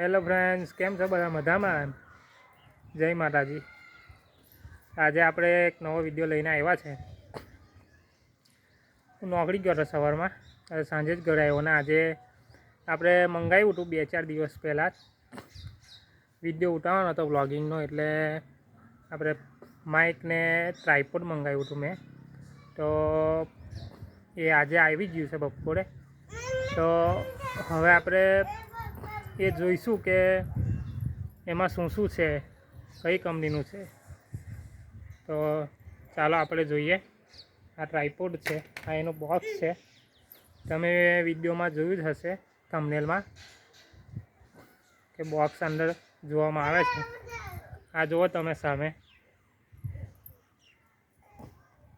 Hello friends, કેમ છો બધા? મજામાં? જય માતાજી। આજે આપણે એક નવો વિડીયો લઈને આવ્યા છે। હું નોકરી ગયો હતો સવારમાં, સાંજે જ ઘરે આવ્યો ને આજે આપણે મંગાવ્યું હતું 2-4 દિવસ પહેલાં વિડીયો ઉતારવાનો હતો વ્લોગિંગનો, એટલે આપણે માઇક ને ટ્રાયપોડ મંગાવ્યું હતું મેં। તો એ આજે આવી ગયું છે બપોરે। તો હવે આપણે એ જોઈશું કે એમાં શું શું છે, કઈ કંપનીનું છે। તો ચાલો આપણે જોઈએ। આ ટ્રાયપોડ છે, આ એનું બોક્સ છે। તમે વિડીયોમાં જોયું જ હશે થંબનેલમાં કે બોક્સ અંદર જોવામાં આવે છે। આ જુઓ તમે સામે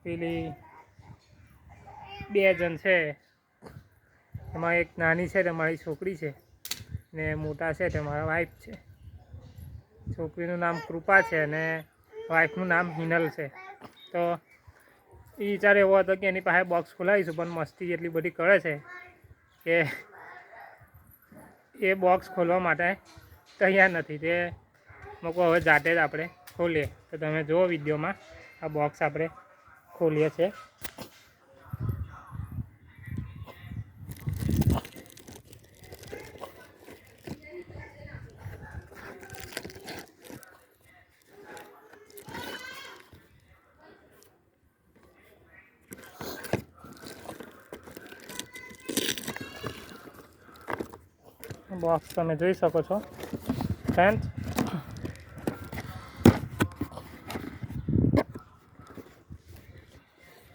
પેલી 2 જણ છે, એમાં એક નાની છે તે મારી છોકરી છે ને મોટા છે તે મારા વાઈફ છે। છોકરીનું નામ કૃપા છે અને વાઈફનું નામ હિનલ છે। તો એ વિચાર એવો હતો કે એની પાસે બોક્સ ખોલાવીશું, પણ મસ્તી એટલી બધી કરે છે કે એ બોક્સ ખોલવા માટે તૈયાર નથી। તે મૂકો હવે જાતે જ આપણે ખોલીએ। તો તમે જુઓ વિડીયોમાં આ બોક્સ આપણે ખોલીએ છીએ। બોક્સ તમે જોઈ શકો છો ફ્રેન્ડ્સ।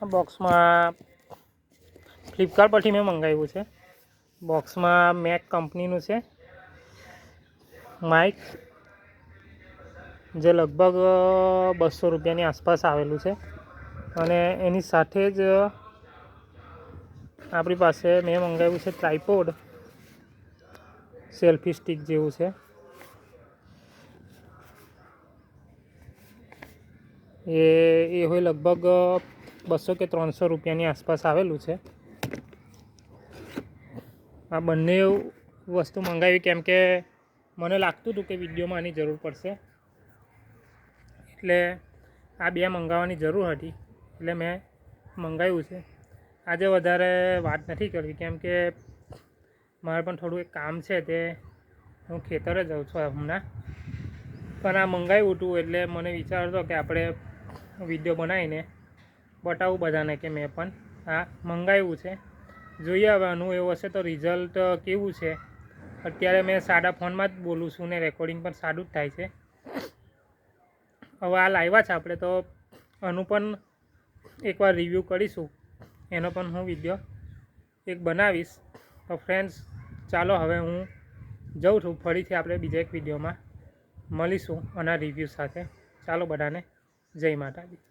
આ બોક્સમાં ફ્લિપકાર્ટ પરથી મેં મંગાવ્યું છે। બોક્સમાં મેક કંપનીનું છે માઇક, જે લગભગ 200 રૂપિયાની આસપાસ આવેલું છે। અને એની સાથે જ આપણી પાસે મેં મંગાવ્યું છે ટ્રાયપોડ, સેલ્ફી સ્ટિક જેવું છે। એ હોય લગભગ 200 કે 300 રૂપિયાની આસપાસ આવેલું છે। આ બંને વસ્તુ મંગાવી કેમ કે મને લાગતું હતું કે વિડીયોમાં આની જરૂર પડશે, એટલે આ 2 મંગાવવાની જરૂર હતી, એટલે મેં મંગાવ્યું છે। આજે વધારે વાત નથી કરવી કેમ કે મારે પણ થોડું એક કામ છે, તે હું ખેતરે જાઉં છું હમણાં। પણ આ મંગાવ્યું હતું એટલે મને વિચાર હતો કે આપણે વિડીયો બનાવીને બતાવું બધાને કે મેં પણ આ મંગાવ્યું છે। જોઈએ હવે આનું એવું હશે તો રિઝલ્ટ કેવું છે। અત્યારે મેં સાદા ફોનમાં જ બોલું છું ને રેકોર્ડિંગ પણ સાદું જ થાય છે। હવે આ લાવ્યા છે આપણે, તો આનું પણ એકવાર રિવ્યૂ કરીશું, એનો પણ હું વિડીયો એક બનાવીશ। તો ફ્રેન્ડ્સ ચાલો હવે હું જાઉં છું, ફરીથી આપણે બીજા એક વિડીયોમાં મળીશું આના રિવ્યૂ સાથે। ચાલો બધાને જય માતાજી।